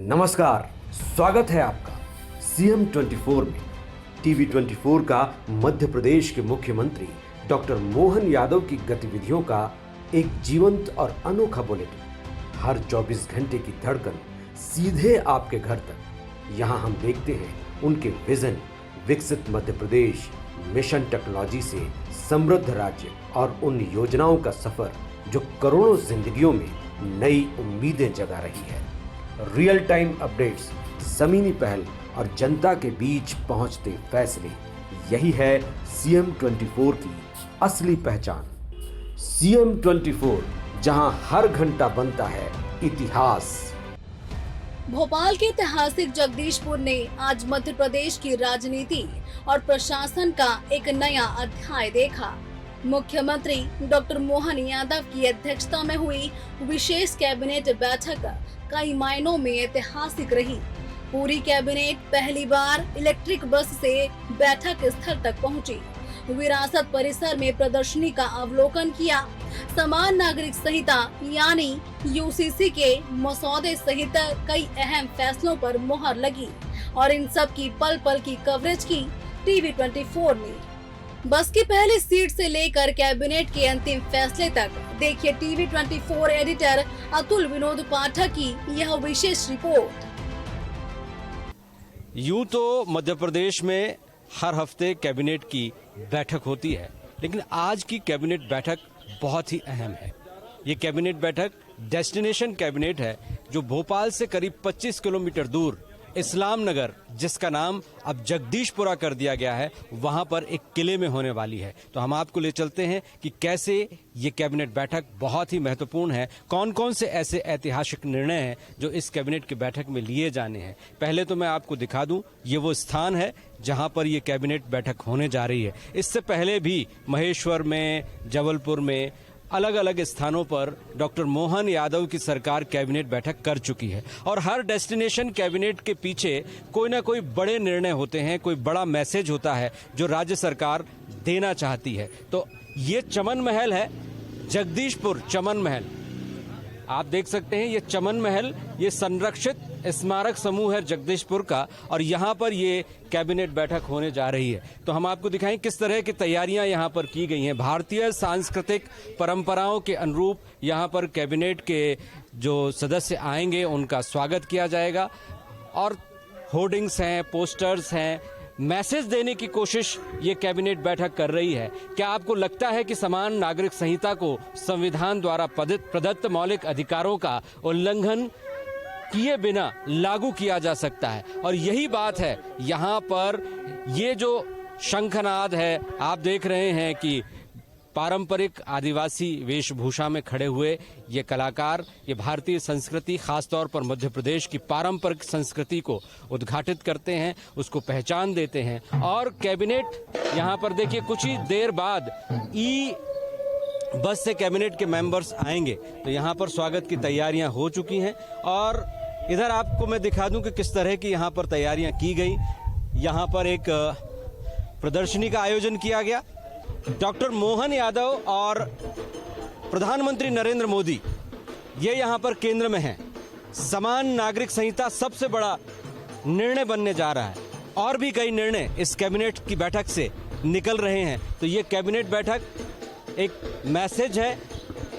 नमस्कार, स्वागत है आपका सीएम 24 में। टीवी 24 का मध्य प्रदेश के मुख्यमंत्री डॉक्टर मोहन यादव की गतिविधियों का एक जीवंत और अनोखा बुलेटिन। हर 24 घंटे की धड़कन सीधे आपके घर तक। यहाँ हम देखते हैं उनके विजन, विकसित मध्य प्रदेश, मिशन टेक्नोलॉजी से समृद्ध राज्य और उन योजनाओं का सफर जो करोड़ों जिंदगियों में नई उम्मीदें जगा रही है। रियल टाइम अपडेट्स, जमीनी पहल और जनता के बीच पहुंचते फैसले, यही है सीएम 24 की असली पहचान। सीएम 24, जहां हर घंटा बनता है इतिहास। भोपाल के ऐतिहासिक जगदीशपुर ने आज मध्य प्रदेश की राजनीति और प्रशासन का एक नया अध्याय देखा। मुख्यमंत्री डॉक्टर मोहन यादव की अध्यक्षता में हुई विशेष कैबिनेट बैठक कई मायनों में ऐतिहासिक रही। पूरी कैबिनेट पहली बार इलेक्ट्रिक बस से बैठक स्थल तक पहुंची, विरासत परिसर में प्रदर्शनी का अवलोकन किया, समान नागरिक संहिता यानी यूसीसी के मसौदे सहित कई अहम फैसलों पर मुहर लगी और इन सब की पल पल की कवरेज की टीवी 24 ने। बस की पहली सीट से लेकर कैबिनेट के अंतिम फैसले तक देखिए टीवी 24 एडिटर अतुल विनोद पाठक की यह विशेष रिपोर्ट। यूं तो मध्य प्रदेश में हर हफ्ते कैबिनेट की बैठक होती है, लेकिन आज की कैबिनेट बैठक बहुत ही अहम है। ये कैबिनेट बैठक डेस्टिनेशन कैबिनेट है जो भोपाल से करीब 25 किलोमीटर दूर इस्लाम नगर, जिसका नाम अब जगदीशपुरा कर दिया गया है, वहां पर एक किले में होने वाली है। तो हम आपको ले चलते हैं कि कैसे ये कैबिनेट बैठक बहुत ही महत्वपूर्ण है, कौन कौन से ऐसे ऐतिहासिक निर्णय हैं जो इस कैबिनेट की बैठक में लिए जाने हैं। पहले तो मैं आपको दिखा दूं, ये वो स्थान है जहां पर ये कैबिनेट बैठक होने जा रही है। इससे पहले भी महेश्वर में, जबलपुर में, अलग अलग स्थानों पर डॉक्टर मोहन यादव की सरकार कैबिनेट बैठक कर चुकी है और हर डेस्टिनेशन कैबिनेट के पीछे कोई ना कोई बड़े निर्णय होते हैं, कोई बड़ा मैसेज होता है जो राज्य सरकार देना चाहती है। तो ये चमन महल है, जगदीशपुर चमन महल। आप देख सकते हैं ये चमन महल, ये संरक्षित स्मारक समूह है जगदीशपुर का और यहाँ पर ये कैबिनेट बैठक होने जा रही है। तो हम आपको दिखाएं किस तरह की तैयारियां यहाँ पर की गई हैं। भारतीय सांस्कृतिक परंपराओं के अनुरूप यहाँ पर कैबिनेट के जो सदस्य आएंगे उनका स्वागत किया जाएगा और होर्डिंग्स हैं, पोस्टर्स हैं, मैसेज देने की कोशिश ये कैबिनेट बैठक कर रही है। क्या आपको लगता है कि समान नागरिक संहिता को संविधान द्वारा प्रदत्त मौलिक अधिकारों का उल्लंघन किए बिना लागू किया जा सकता है? और यही बात है, यहाँ पर ये जो शंखनाद है, आप देख रहे हैं कि पारंपरिक आदिवासी वेशभूषा में खड़े हुए ये कलाकार ये भारतीय संस्कृति, खासतौर पर मध्य प्रदेश की पारंपरिक संस्कृति को उद्घाटित करते हैं, उसको पहचान देते हैं। और कैबिनेट यहाँ पर देखिए कुछ ही देर बाद ई बस से कैबिनेट के मेंबर्स आएंगे। तो यहाँ पर स्वागत की तैयारियां हो चुकी हैं और इधर आपको मैं दिखा दूं कि किस तरह की यहाँ पर तैयारियां की गई। यहाँ पर एक प्रदर्शनी का आयोजन किया गया। डॉक्टर मोहन यादव और प्रधानमंत्री नरेंद्र मोदी ये यहाँ पर केंद्र में हैं। समान नागरिक संहिता सबसे बड़ा निर्णय बनने जा रहा है और भी कई निर्णय इस कैबिनेट की बैठक से निकल रहे हैं। तो ये कैबिनेट बैठक एक मैसेज है,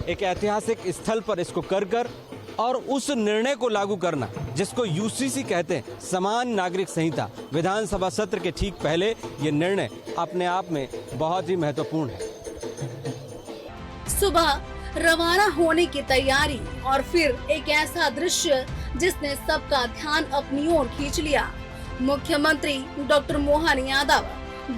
एक ऐतिहासिक स्थल पर इसको कर और उस निर्णय को लागू करना जिसको यूसीसी कहते हैं, समान नागरिक संहिता। विधानसभा सत्र के ठीक पहले ये निर्णय अपने आप में बहुत ही महत्वपूर्ण है। सुबह रवाना होने की तैयारी और फिर एक ऐसा दृश्य जिसने सबका ध्यान अपनी ओर खींच लिया। मुख्यमंत्री डॉक्टर मोहन यादव,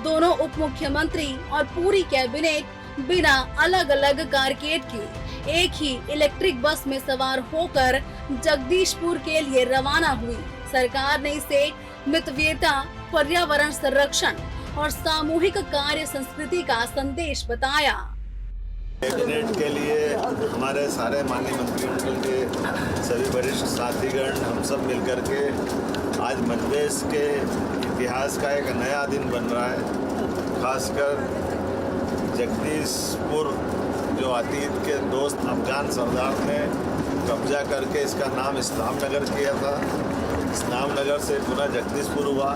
दोनों उप मुख्यमंत्री और पूरी कैबिनेट बिना अलग अलग कारकेड के एक ही इलेक्ट्रिक बस में सवार होकर जगदीशपुर के लिए रवाना हुई। सरकार ने इसे मितव्ययिता, पर्यावरण संरक्षण और सामूहिक कार्य संस्कृति का संदेश बताया। कैबिनेट के लिए हमारे सारे माननीय मंत्रिमंडल के सभी वरिष्ठ साथीगण, हम सब मिलकर के आज मध्य प्रदेश के इतिहास का एक नया दिन बन रहा है। खासकर जगदीशपुर जो अतीत के दोस्त अफगान सरदार ने कब्जा करके इसका नाम इस्लाम नगर किया था, नामनगर से पूरा जगदीशपुर हुआ।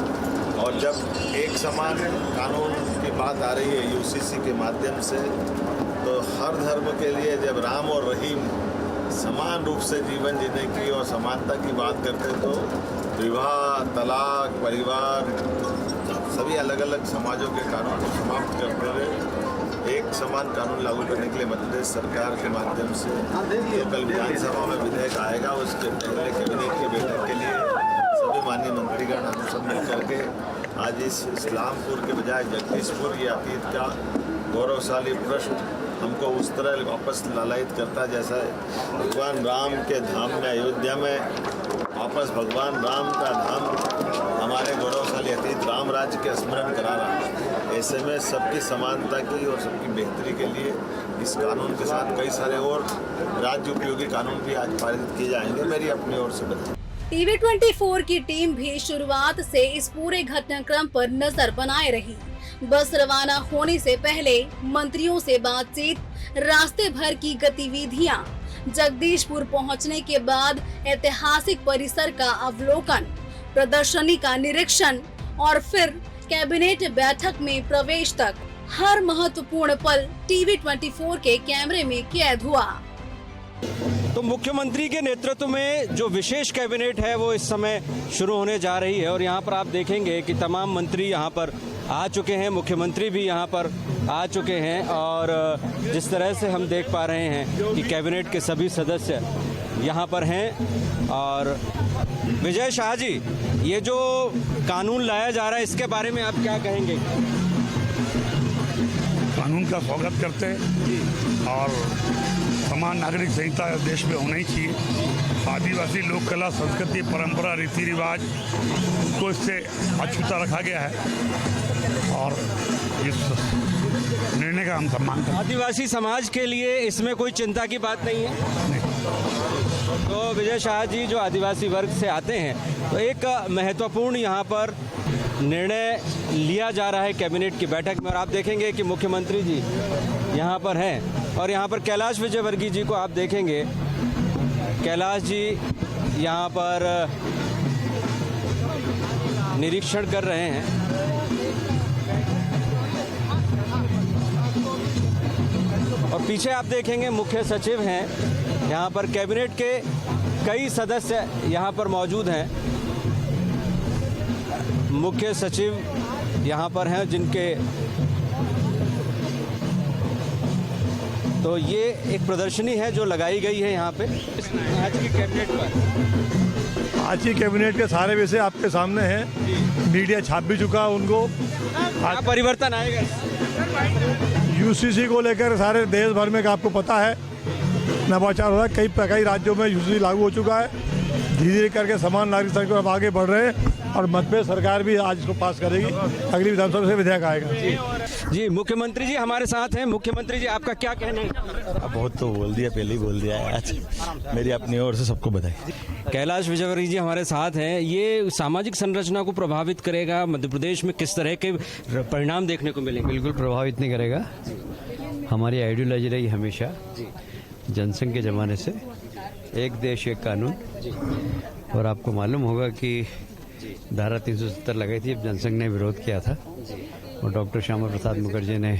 और जब एक समान कानून की बात आ रही है यूसीसी के माध्यम से, तो हर धर्म के लिए जब राम और रहीम समान रूप से जीवन जीने की और समानता की बात करते, तो विवाह, तलाक, परिवार, सभी अलग अलग समाजों के कानून को समाप्त करते हुए एक समान कानून लागू करने के लिए मध्य प्रदेश सरकार के माध्यम से जो कल विधानसभा में विधेयक आएगा, उसके पहले कैबिनेट की बैठक के लिए सभी माननीय मंत्रीगण हम सब मिल करके आज इस इस्लामपुर के बजाय जगदीशपुर ये अतीत का गौरवशाली प्रश्न हमको उस तरह वापस लालायित करता, जैसा भगवान राम के धाम में अयोध्या में वापस भगवान राम का धाम हमारे गौरवशाली अतीत राम राज्य के स्मरण करा रहा है। ऐसे में सबकी समानता की और सबकी बेहतरी के लिए इस कानून के साथ कई सारे और राज्य उपयोगी कानून भी आज पारित किए जाएंगे। मेरी अपनी ओर से बता टीवी 24 की टीम भी शुरुआत से इस पूरे घटनाक्रम पर नजर बनाए रही। बस रवाना होने से पहले मंत्रियों से बातचीत, रास्ते भर की गतिविधियां, जगदीशपुर पहुंचने के बाद ऐतिहासिक परिसर का अवलोकन, प्रदर्शनी का निरीक्षण और फिर कैबिनेट बैठक में प्रवेश तक हर महत्वपूर्ण पल टीवी 24 के कैमरे में कैद हुआ। तो मुख्यमंत्री के नेतृत्व में जो विशेष कैबिनेट है वो इस समय शुरू होने जा रही है और यहाँ पर आप देखेंगे कि तमाम मंत्री यहाँ पर आ चुके हैं, मुख्यमंत्री भी यहाँ पर आ चुके हैं और जिस तरह से हम देख पा रहे हैं कि कैबिनेट के सभी सदस्य यहाँ पर हैं। और विजय शाह जी, ये जो कानून लाया जा रहा है इसके बारे में आप क्या कहेंगे? कानून का स्वागत करते हैं और समान नागरिक संहिता देश में होना ही चाहिए। आदिवासी लोक कला, संस्कृति, परंपरा, रीति रिवाज को इससे अछूता रखा गया है और इस निर्णय का हम सम्मान करते हैं। आदिवासी समाज के लिए इसमें कोई चिंता की बात नहीं है? नहीं। तो विजय शाह जी जो आदिवासी वर्ग से आते हैं, तो एक महत्वपूर्ण यहाँ पर निर्णय लिया जा रहा है कैबिनेट की बैठक में और आप देखेंगे कि मुख्यमंत्री जी यहाँ पर हैं और यहाँ पर कैलाश विजयवर्गीय जी को आप देखेंगे। कैलाश जी यहाँ पर निरीक्षण कर रहे हैं। और पीछे आप देखेंगे मुख्य सचिव हैं, यहाँ पर कैबिनेट के कई सदस्य यहाँ पर मौजूद हैं। मुख्य सचिव यहाँ पर हैं जिनके, तो ये एक प्रदर्शनी है जो लगाई गई है यहाँ पे आज की कैबिनेट पर। आज की कैबिनेट के सारे विषय आपके सामने हैं, मीडिया छाप भी चुका उनको। क्या परिवर्तन आएगा? यूसीसी को लेकर सारे देश भर में आपको पता है नवाचार हो रहा है, कई राज्यों में यूसीसी लागू हो चुका है। धीरे धीरे करके समान नागरिक संहिता अब आगे बढ़ रहे हैं और मध्य प्रदेश सरकार भी आज इसको पास करेगी। अगली विधानसभा से विधेयक आएगा। जी मुख्यमंत्री जी हमारे साथ हैं। मुख्यमंत्री जी आपका क्या कहना है? बहुत तो बोल दिया, पहले ही बोल दिया है। आज मेरी अपनी ओर से सबको बधाई। कैलाश विजयवर्गीय जी हमारे साथ हैं। ये सामाजिक संरचना को प्रभावित करेगा, मध्य प्रदेश में किस तरह के परिणाम देखने को मिलेंगे? बिल्कुल प्रभावित नहीं करेगा। हमारी आइडियोलॉजी रही हमेशा जनसंघ के ज़माने से एक देश एक कानून, और आपको मालूम होगा कि धारा 370 लगाई थी, अब जनसंघ ने विरोध किया था और डॉक्टर श्यामा प्रसाद मुखर्जी ने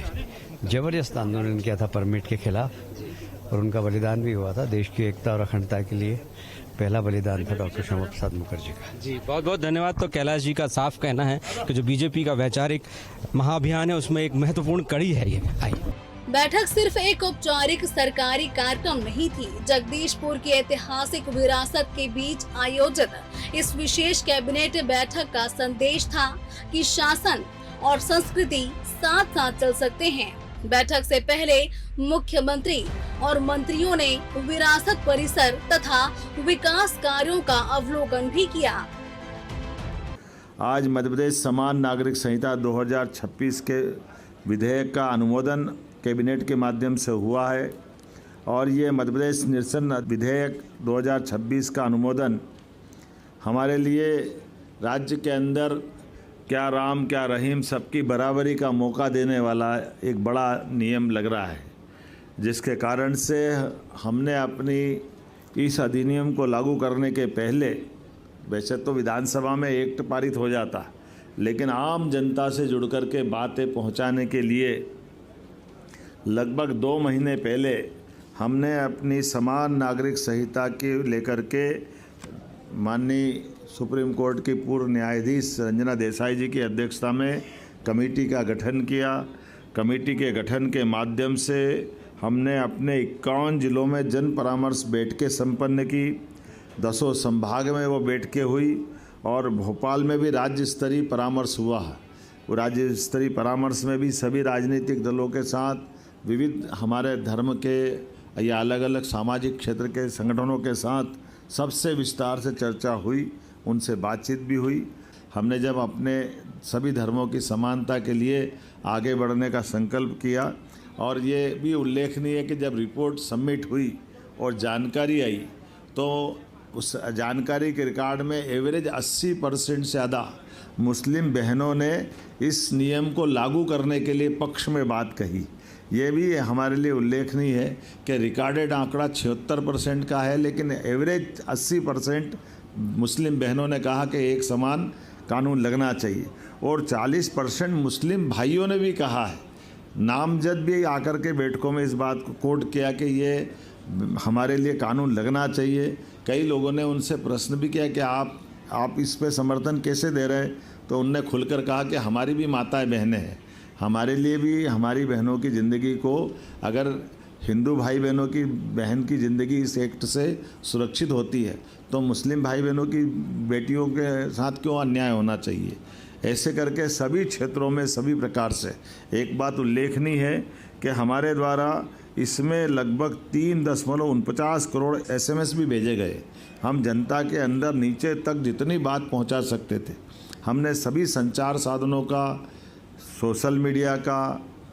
जबरदस्त आंदोलन किया था परमिट के खिलाफ और उनका बलिदान भी हुआ था। देश की एकता और अखंडता के लिए पहला बलिदान था डॉक्टर श्यामा प्रसाद मुखर्जी का। जी बहुत बहुत धन्यवाद। तो कैलाश जी का साफ कहना है कि जो बीजेपी का वैचारिक महाअभियान है उसमें एक महत्वपूर्ण कड़ी है ये। आइए। बैठक सिर्फ एक औपचारिक सरकारी कार्यक्रम नहीं थी। जगदीशपुर की ऐतिहासिक विरासत के बीच आयोजित इस विशेष कैबिनेट बैठक का संदेश था कि शासन और संस्कृति साथ साथ चल सकते हैं। बैठक से पहले मुख्यमंत्री और मंत्रियों ने विरासत परिसर तथा विकास कार्यों का अवलोकन भी किया। आज मध्य प्रदेश समान नागरिक संहिता 2026 के विधेयक का अनुमोदन कैबिनेट के माध्यम से हुआ है और ये मध्य प्रदेश निरसन विधेयक 2026 का अनुमोदन हमारे लिए राज्य के अंदर क्या राम क्या रहीम सबकी बराबरी का मौका देने वाला एक बड़ा नियम लग रहा है, जिसके कारण से हमने अपनी इस अधिनियम को लागू करने के पहले वैसे तो विधानसभा में एक्ट पारित हो जाता, लेकिन आम जनता से जुड़ कर के बातें पहुंचाने के लिए लगभग 2 महीने पहले हमने अपनी समान नागरिक संहिता के लेकर के माननीय सुप्रीम कोर्ट की पूर्व न्यायाधीश रंजना देसाई जी की अध्यक्षता में कमेटी का गठन किया। कमेटी के गठन के माध्यम से हमने अपने 51 जिलों में जन परामर्श बैठकें संपन्न की। 10 संभाग में वो बैठकें हुई और भोपाल में भी राज्य स्तरीय परामर्श हुआ है। वो राज्य स्तरीय परामर्श में भी सभी राजनीतिक दलों के साथ, विविध हमारे धर्म के या अलग अलग सामाजिक क्षेत्र के संगठनों के साथ सबसे विस्तार से चर्चा हुई, उनसे बातचीत भी हुई। हमने जब अपने सभी धर्मों की समानता के लिए आगे बढ़ने का संकल्प किया, और ये भी उल्लेखनीय है कि जब रिपोर्ट सबमिट हुई और जानकारी आई तो उस जानकारी के रिकॉर्ड में एवरेज 80% से ज़्यादा मुस्लिम बहनों ने इस नियम को लागू करने के लिए पक्ष में बात कही। ये भी हमारे लिए उल्लेखनीय है कि रिकॉर्डेड आंकड़ा 76% का है, लेकिन एवरेज 80% मुस्लिम बहनों ने कहा कि एक समान कानून लगना चाहिए, और 40% मुस्लिम भाइयों ने भी कहा है। नामजद भी आकर के बैठकों में इस बात को कोट किया कि ये हमारे लिए कानून लगना चाहिए। कई लोगों ने उनसे प्रश्न भी किया कि आप इस पे समर्थन कैसे दे रहे हैं, तो उनने खुलकर कहा कि हमारी भी माताएं बहनें हैं, हमारे लिए भी हमारी बहनों की ज़िंदगी को, अगर हिंदू भाई बहनों की बहन की ज़िंदगी इस एक्ट से सुरक्षित होती है तो मुस्लिम भाई बहनों की बेटियों के साथ क्यों अन्याय होना चाहिए। ऐसे करके सभी क्षेत्रों में सभी प्रकार से एक बात उल्लेखनीय है कि हमारे द्वारा इसमें लगभग 3.49 करोड़ SMS भी भेजे गए। हम जनता के अंदर नीचे तक जितनी बात पहुंचा सकते थे, हमने सभी संचार साधनों का, सोशल मीडिया का,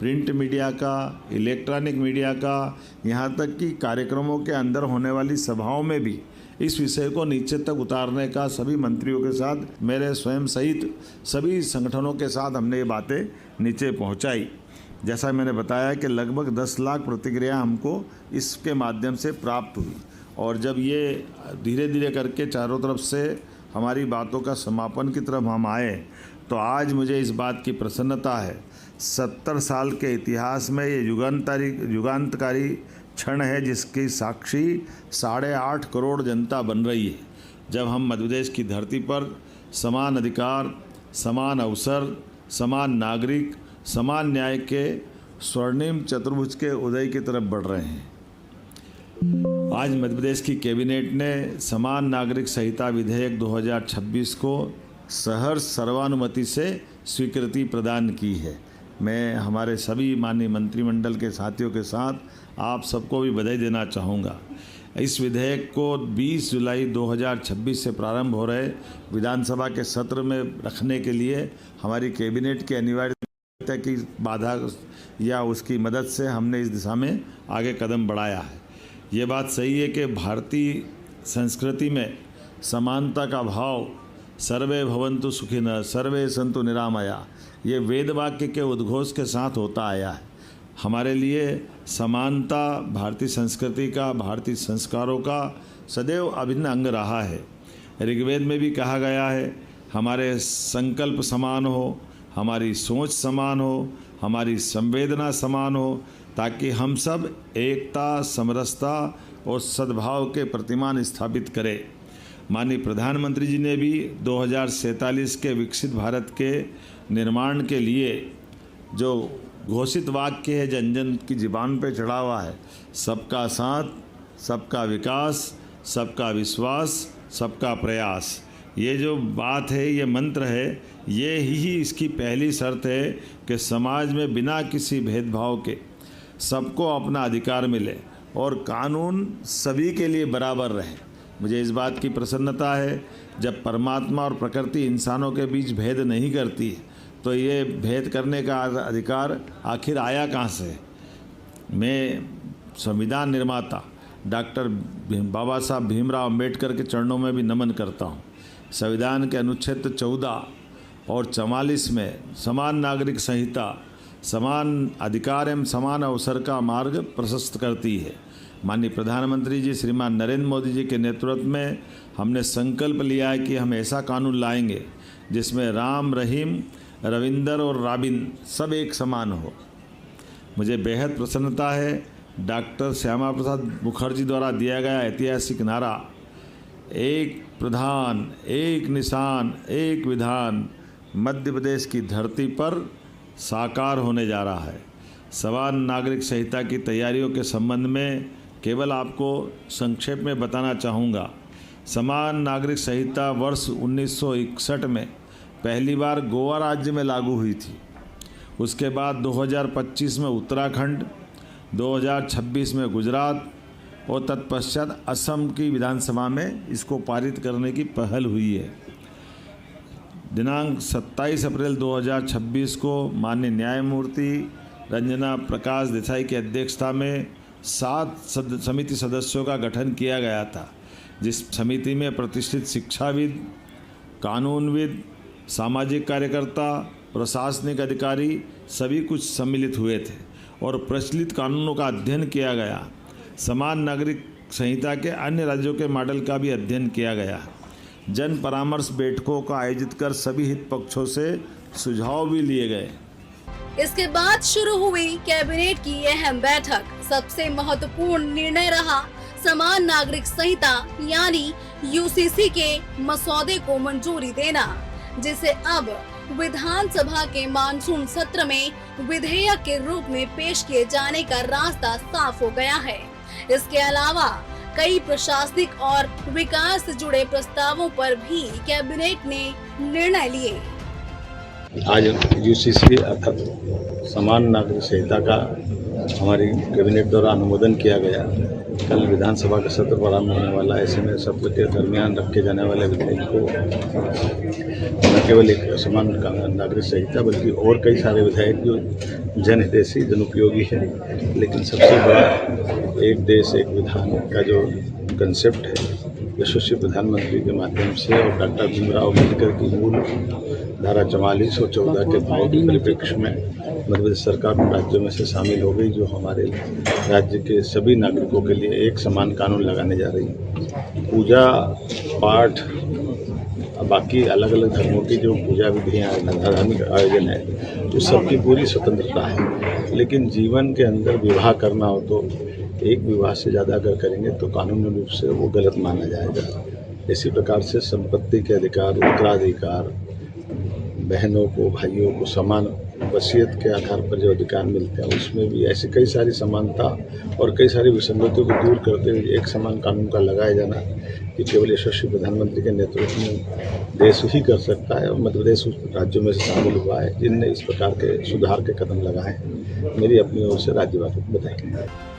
प्रिंट मीडिया का, इलेक्ट्रॉनिक मीडिया का, यहाँ तक कि कार्यक्रमों के अंदर होने वाली सभाओं में भी इस विषय को नीचे तक उतारने का सभी मंत्रियों के साथ, मेरे स्वयं सहित सभी संगठनों के साथ हमने ये बातें नीचे पहुंचाई। जैसा मैंने बताया कि लगभग 10 लाख प्रतिक्रिया हमको इसके माध्यम से प्राप्त हुई, और जब ये धीरे धीरे करके चारों तरफ से हमारी बातों का समापन की तरफ हम आए, तो आज मुझे इस बात की प्रसन्नता है, 70 साल के इतिहास में ये युगांतकारी क्षण है जिसकी साक्षी 8.5 करोड़ जनता बन रही है। जब हम मध्य प्रदेश की धरती पर समान अधिकार, समान अवसर, समान नागरिक, समान न्याय के स्वर्णिम चतुर्भुज के उदय की तरफ बढ़ रहे हैं। आज मध्य प्रदेश की कैबिनेट ने समान नागरिक संहिता विधेयक 2026 को सहर्ष सर्वानुमति से स्वीकृति प्रदान की है। मैं हमारे सभी माननीय मंत्रिमंडल के साथियों के साथ आप सबको भी बधाई देना चाहूँगा। इस विधेयक को 20 जुलाई 2026 से प्रारंभ हो रहे विधानसभा के सत्र में रखने के लिए हमारी कैबिनेट की अनिवार्यता की बाधा या उसकी मदद से हमने इस दिशा में आगे कदम बढ़ाया है। ये बात सही है कि भारतीय संस्कृति में समानता का भाव, सर्वे भवन्तु सुखिनः, सर्वे सन्तु निरामया, ये वेद वाक्य के उद्घोष के साथ होता आया है। हमारे लिए समानता भारतीय संस्कृति का, भारतीय संस्कारों का सदैव अभिन्न अंग रहा है। ऋग्वेद में भी कहा गया है, हमारे संकल्प समान हो, हमारी सोच समान हो, हमारी संवेदना समान हो, ताकि हम सब एकता, समरसता और सद्भाव के प्रतिमान स्थापित करें। माननीय प्रधानमंत्री जी ने भी 2047 के विकसित भारत के निर्माण के लिए जो घोषित वाक्य है जन जन की ज़ुबान पे चढ़ा हुआ है, सबका साथ, सबका विकास, सबका विश्वास, सबका प्रयास, ये जो बात है, ये मंत्र है, ये ही इसकी पहली शर्त है कि समाज में बिना किसी भेदभाव के सबको अपना अधिकार मिले और कानून सभी के लिए बराबर रहे। मुझे इस बात की प्रसन्नता है, जब परमात्मा और प्रकृति इंसानों के बीच भेद नहीं करती है तो ये भेद करने का अधिकार आखिर आया कहाँ से। मैं संविधान निर्माता डॉक्टर बाबा साहब भीमराव अम्बेडकर के चरणों में भी नमन करता हूँ। संविधान के अनुच्छेद 14 और 44 में समान नागरिक संहिता समान अधिकार एवं समान अवसर का मार्ग प्रशस्त करती है। माननीय प्रधानमंत्री जी श्रीमान नरेंद्र मोदी जी के नेतृत्व में हमने संकल्प लिया है कि हम ऐसा कानून लाएंगे जिसमें राम, रहीम, रविंदर और राबिन सब एक समान हो। मुझे बेहद प्रसन्नता है डॉक्टर श्यामा प्रसाद मुखर्जी द्वारा दिया गया ऐतिहासिक नारा एक प्रधान, एक निशान, एक विधान मध्य प्रदेश की धरती पर साकार होने जा रहा है। समान नागरिक संहिता की तैयारियों के संबंध में केवल आपको संक्षेप में बताना चाहूँगा। समान नागरिक संहिता वर्ष 1961 में पहली बार गोवा राज्य में लागू हुई थी। उसके बाद 2025 में उत्तराखंड, 2026 में गुजरात और तत्पश्चात असम की विधानसभा में इसको पारित करने की पहल हुई है। दिनांक 27 अप्रैल 2026 को माननीय न्यायमूर्ति रंजना प्रकाश देसाई की अध्यक्षता में 7 समिति सदस्यों का गठन किया गया था, जिस समिति में प्रतिष्ठित शिक्षाविद, कानूनविद, सामाजिक कार्यकर्ता, प्रशासनिक अधिकारी सभी कुछ सम्मिलित हुए थे और प्रचलित कानूनों का अध्ययन किया गया। समान नागरिक संहिता के अन्य राज्यों के मॉडल का भी अध्ययन किया गया। जन परामर्श बैठकों का आयोजित कर सभी हित पक्षों से सुझाव भी लिए गए। इसके बाद शुरू हुई कैबिनेट की अहम बैठक। सबसे महत्वपूर्ण निर्णय रहा समान नागरिक संहिता यानी यूसीसी के मसौदे को मंजूरी देना, जिसे अब विधानसभा के मानसून सत्र में विधेयक के रूप में पेश किए जाने का रास्ता साफ हो गया है। इसके अलावा कई प्रशासनिक और विकास से जुड़े प्रस्तावों पर भी कैबिनेट ने निर्णय लिए। आज यूसीसी अर्थात समान नागरिक संहिता का हमारी कैबिनेट द्वारा अनुमोदन किया गया। कल विधानसभा का सत्र प्रारंभ होने वाला है। ऐसे में सत्र के दरमियान रखे जाने वाले विधेयक को न केवल एक समान नागरिक संहिता बल्कि और कई सारे विधेयक जो जनहितैषी, जनउपयोगी है, लेकिन सबसे बड़ा एक देश एक विधान का जो कंसेप्ट है यशस्वी प्रधानमंत्री के माध्यम से और डॉक्टर भीमराव अम्बेडकर की मूल धारा 44 और 14 के भाव के परिप्रेक्ष्य में मध्य प्रदेश सरकार उन राज्यों में से शामिल हो गई जो हमारे राज्य के सभी नागरिकों के लिए एक समान कानून लगाने जा रही है। पूजा पाठ, बाकी अलग अलग धर्मों की जो पूजा विधियाँ, धार्मिक आयोजन है, उस सबकी पूरी स्वतंत्रता है, लेकिन जीवन के अंदर विवाह करना हो तो एक विवाह से ज़्यादा अगर करेंगे तो कानूनी रूप से वो गलत माना जाएगा। इसी प्रकार से संपत्ति के अधिकार, उत्तराधिकार, बहनों को, भाइयों को समान वसीयत के आधार पर जो अधिकार मिलते हैं, उसमें भी ऐसी कई सारी समानता और कई सारी विसंगतियों को दूर करते हुए एक समान कानून का लगाया जाना कि केवल यशस्वी प्रधानमंत्री के नेतृत्व में देश ही कर सकता है और मध्य प्रदेश उस राज्यों में से शामिल हुआ है जिनने इस प्रकार के सुधार के कदम लगाए हैं। मेरी अपनी ओर से राज्यवासियों को बधाई।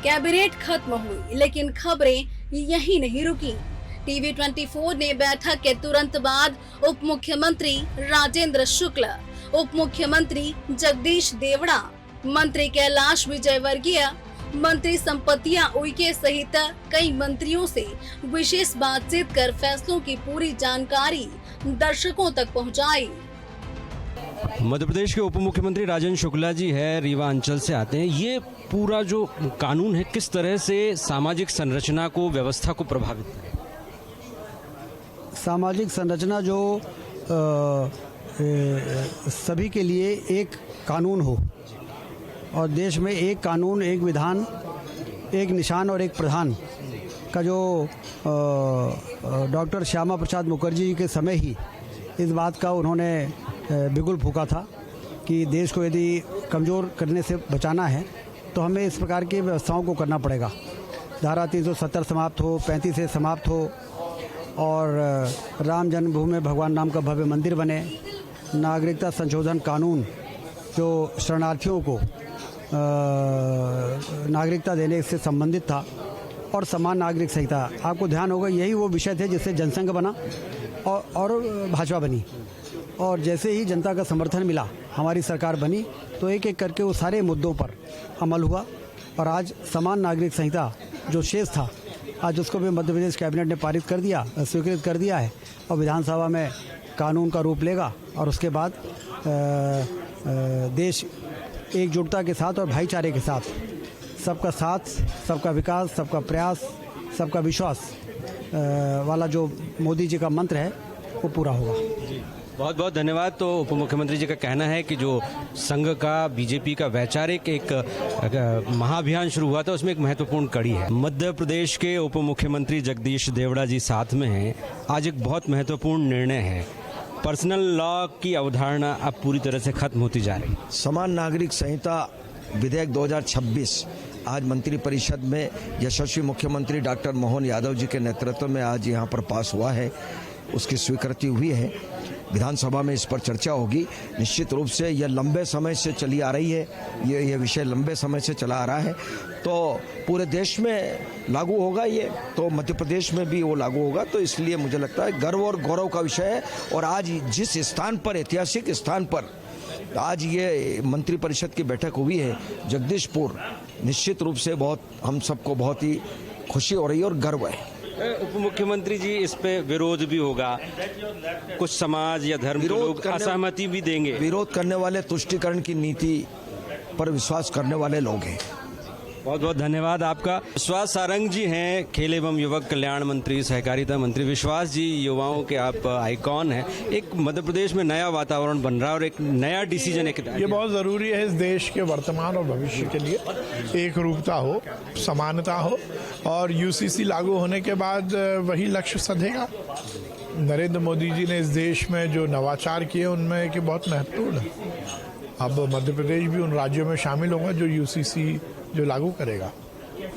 कैबिनेट खत्म हुई, लेकिन खबरें यही नहीं रुकी। टीवी 24 ने बैठक के तुरंत बाद उप मुख्यमंत्री राजेंद्र शुक्ल, उप मुख्यमंत्री जगदीश देवड़ा, मंत्री कैलाश विजयवर्गीय, मंत्री संपतिया उइके सहित कई मंत्रियों से विशेष बातचीत कर फैसलों की पूरी जानकारी दर्शकों तक पहुंचाई। मध्य प्रदेश के उप मुख्यमंत्री राजेंद्र शुक्ला जी है, रीवा अंचल से आते हैं। ये पूरा जो कानून है किस तरह से सामाजिक संरचना को, व्यवस्था को प्रभावित करेगा? सामाजिक संरचना जो सभी के लिए एक कानून हो और देश में एक कानून, एक विधान, एक निशान और एक प्रधान का जो डॉक्टर श्यामा प्रसाद मुखर्जी जी के समय ही इस बात का उन्होंने बिगुल फूंका था कि देश को यदि कमज़ोर करने से बचाना है तो हमें इस प्रकार की व्यवस्थाओं को करना पड़ेगा। धारा 370 समाप्त हो, 35 से समाप्त हो और राम जन्मभूमि में भगवान राम का भव्य मंदिर बने। नागरिकता संशोधन कानून जो शरणार्थियों को नागरिकता देने से संबंधित था और समान नागरिक संहिता, आपको ध्यान होगा यही वो विषय थे जिससे जनसंघ बना और भाजपा बनी। और जैसे ही जनता का समर्थन मिला, हमारी सरकार बनी, तो एक एक करके वो सारे मुद्दों पर अमल हुआ और आज समान नागरिक संहिता जो शेष था, आज उसको भी मध्य प्रदेश कैबिनेट ने पारित कर दिया, स्वीकृत कर दिया है और विधानसभा में कानून का रूप लेगा और उसके बाद देश एकजुटता के साथ और भाईचारे के साथ सबका साथ, सबका विकास, सबका प्रयास, सबका विश्वास वाला जो मोदी जी का मंत्र है वो पूरा होगा। बहुत बहुत धन्यवाद। तो उप मुख्यमंत्री जी का कहना है कि जो संघ का, बीजेपी का वैचारिक एक महाअभियान शुरू हुआ था उसमें एक महत्वपूर्ण कड़ी है। मध्य प्रदेश के उप मुख्यमंत्री जगदीश देवड़ा जी साथ में हैं। आज एक बहुत महत्वपूर्ण निर्णय है, पर्सनल लॉ की अवधारणा अब पूरी तरह से खत्म होती जा रही है। समान नागरिक संहिता विधेयक 2026 आज मंत्रिपरिषद में यशस्वी मुख्यमंत्री डॉक्टर मोहन यादव जी के नेतृत्व में आज यहाँ पर पास हुआ है, उसकी स्वीकृति हुई है। विधानसभा में इस पर चर्चा होगी। निश्चित रूप से यह लंबे समय से चली आ रही है, ये विषय लंबे समय से चला आ रहा है, तो पूरे देश में लागू होगा ये, तो मध्य प्रदेश में भी वो लागू होगा। तो इसलिए मुझे लगता है गर्व और गौरव का विषय है। और आज जिस स्थान पर, ऐतिहासिक स्थान पर आज ये मंत्रिपरिषद की बैठक हुई है जगदीशपुर, निश्चित रूप से हम सबको बहुत ही खुशी हो रही है और गर्व है। उप मुख्यमंत्री जी, इस पे विरोध भी होगा, कुछ समाज या धर्म के लोग असहमति भी देंगे। विरोध करने वाले तुष्टीकरण की नीति पर विश्वास करने वाले लोग हैं। बहुत बहुत धन्यवाद आपका। विश्वास सारंग जी हैं, खेल एवं युवक कल्याण मंत्री, सहकारिता मंत्री। विश्वास जी, युवाओं के आप आइकॉन हैं। एक मध्य प्रदेश में नया वातावरण बन रहा है और एक नया डिसीजन है। ये बहुत ज़रूरी है इस देश के वर्तमान और भविष्य के लिए। एक रूपता हो, समानता हो, और यूसीसी लागू होने के बाद वही लक्ष्य सधेगा। नरेंद्र मोदी जी ने इस देश में जो नवाचार किए उनमें एक बहुत महत्वपूर्ण है। अब मध्य प्रदेश भी उन राज्यों में शामिल होगा जो यूसीसी जो लागू करेगा।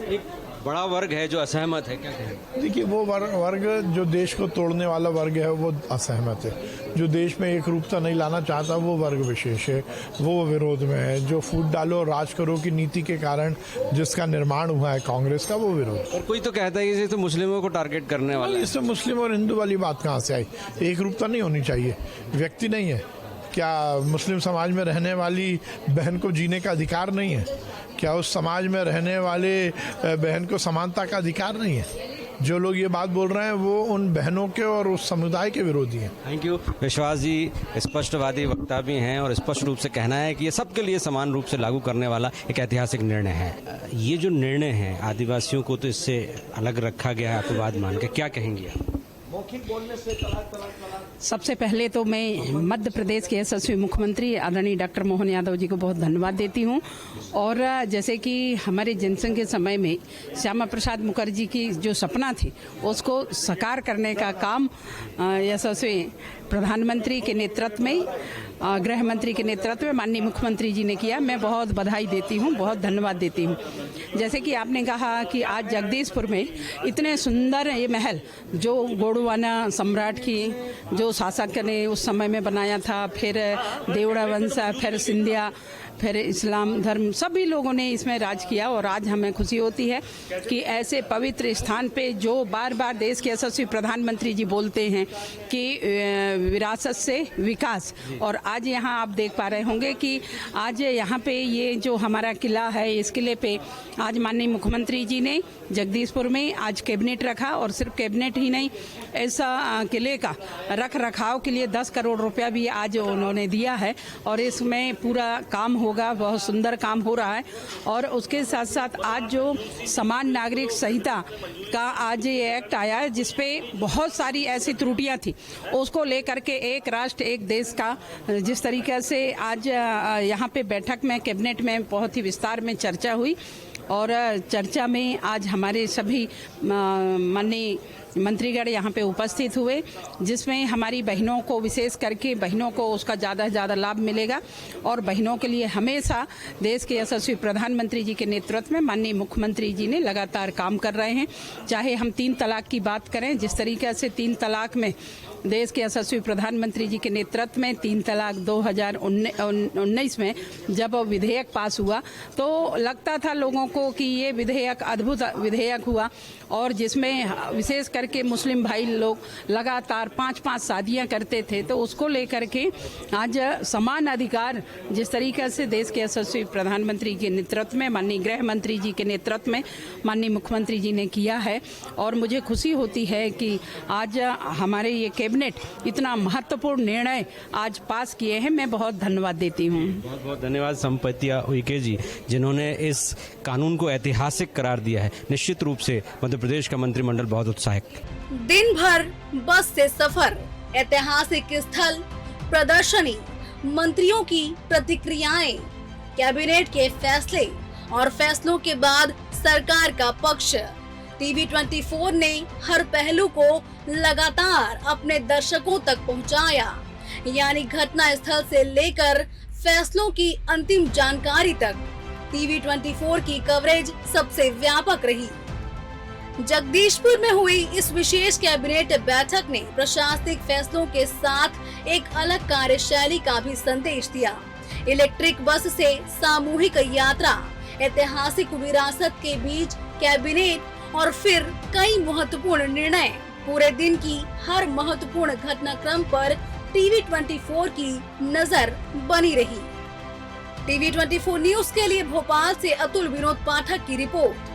एक बड़ा वर्ग है जो असहमत है, क्या कहें? देखिए, वो वर्ग जो देश को तोड़ने वाला वर्ग है वो असहमत है। जो देश में एक रूपता नहीं लाना चाहता वो वर्ग विशेष है, वो विरोध में है। जो फूट डालो राज करो की नीति के कारण जिसका निर्माण हुआ है कांग्रेस का, वो विरोध। और कोई तो कहता है कि इसे तो मुस्लिमों को टारगेट करने वाला है। इसमें मुस्लिम और हिंदू वाली बात कहाँ से आई? एक रूपता नहीं होनी चाहिए, व्यक्ति नहीं है क्या? मुस्लिम समाज में रहने वाली बहन को जीने का अधिकार नहीं है क्या? उस समाज में रहने वाले बहन को समानता का अधिकार नहीं है? जो लोग ये बात बोल रहे हैं वो उन बहनों के और उस समुदाय के विरोधी हैं। Thank you. विश्वास जी स्पष्टवादी वक्ता भी हैं और स्पष्ट रूप से कहना है कि ये सबके लिए समान रूप से लागू करने वाला एक ऐतिहासिक निर्णय है। ये जो निर्णय है, आदिवासियों को तो इससे अलग रखा गया है अपवाद मान के, क्या कहेंगे आप? सबसे पहले तो मैं मध्य प्रदेश के यशस्वी मुख्यमंत्री आदरणीय डॉक्टर मोहन यादव जी को बहुत धन्यवाद देती हूं। और जैसे कि हमारे जनसंघ के समय में श्यामा प्रसाद मुखर्जी की जो सपना थी उसको साकार करने का काम यशस्वी प्रधानमंत्री के नेतृत्व में, गृह मंत्री के नेतृत्व में माननीय मुख्यमंत्री जी ने किया। मैं बहुत बधाई देती हूँ, बहुत धन्यवाद देती हूँ। जैसे कि आपने कहा कि आज जगदीशपुर में इतने सुंदर ये महल जो गोंडवाना सम्राट की जो शासक ने उस समय में बनाया था, फिर देवड़ा वंश, फिर सिंधिया, फिर इस्लाम धर्म, सभी लोगों ने इसमें राज किया। और आज हमें खुशी होती है कि ऐसे पवित्र स्थान पे जो बार बार देश के यशस्वी प्रधानमंत्री जी बोलते हैं कि विरासत से विकास, और आज यहाँ आप देख पा रहे होंगे कि आज यहाँ पे ये जो हमारा किला है, इस किले पे आज माननीय मुख्यमंत्री जी ने जगदीशपुर में आज कैबिनेट रखा। और सिर्फ कैबिनेट ही नहीं, ऐसा किले का रख रखाव के लिए 10 करोड़ रुपया भी आज उन्होंने दिया है और इसमें पूरा काम होगा, बहुत सुंदर काम हो रहा है। और उसके साथ साथ आज जो समान नागरिक संहिता का आज ये एक्ट आया है जिसपे बहुत सारी ऐसी त्रुटियां थी, उसको लेकर के एक राष्ट्र एक देश का जिस तरीके से आज यहाँ पे बैठक में कैबिनेट में बहुत ही विस्तार में चर्चा हुई। और चर्चा में आज हमारे सभी माननीय मंत्रीगण यहाँ पे उपस्थित हुए, जिसमें हमारी बहनों को, विशेष करके बहनों को उसका ज़्यादा से ज़्यादा लाभ मिलेगा। और बहनों के लिए हमेशा देश के यशस्वी प्रधानमंत्री जी के नेतृत्व में माननीय मुख्यमंत्री जी ने लगातार काम कर रहे हैं। चाहे हम 3 तलाक की बात करें, जिस तरीके से 3 तलाक में देश के यशस्वी प्रधानमंत्री जी के नेतृत्व में 3 तलाक 2019 में जब विधेयक पास हुआ तो लगता था लोगों को कि ये विधेयक अद्भुत विधेयक हुआ, और जिसमें विशेष कर लेकर के मुस्लिम भाई लोग लगातार 5-5 शादियां करते थे, तो उसको लेकर के आज समान अधिकार जिस तरीके से देश के यशस्वी प्रधानमंत्री के नेतृत्व में, माननीय गृह मंत्री जी के नेतृत्व में माननीय मुख्यमंत्री जी ने किया है। और मुझे खुशी होती है कि आज हमारे ये कैबिनेट इतना महत्वपूर्ण निर्णय आज पास किए हैं। मैं बहुत धन्यवाद देती हूँ। बहुत बहुत धन्यवाद संपत्तिया उइके जी, जिन्होंने इस कानून को ऐतिहासिक करार दिया है। निश्चित रूप से मध्य प्रदेश का मंत्रिमंडल बहुत उत्साहित। दिन भर बस से सफर, ऐतिहासिक स्थल, प्रदर्शनी, मंत्रियों की प्रतिक्रियाएं, कैबिनेट के फैसले और फैसलों के बाद सरकार का पक्ष। टीवी 24 ने हर पहलू को लगातार अपने दर्शकों तक पहुंचाया, यानी घटना स्थल से लेकर फैसलों की अंतिम जानकारी तक टीवी 24 की कवरेज सबसे व्यापक रही। जगदीशपुर में हुई इस विशेष कैबिनेट बैठक ने प्रशासनिक फैसलों के साथ एक अलग कार्यशैली का भी संदेश दिया। इलेक्ट्रिक बस से सामूहिक यात्रा, ऐतिहासिक विरासत के बीच कैबिनेट और फिर कई महत्वपूर्ण निर्णय। पूरे दिन की हर महत्वपूर्ण घटनाक्रम पर टीवी 24 की नजर बनी रही। टीवी 24 न्यूज के लिए भोपाल से अतुल विनोद पाठक की रिपोर्ट।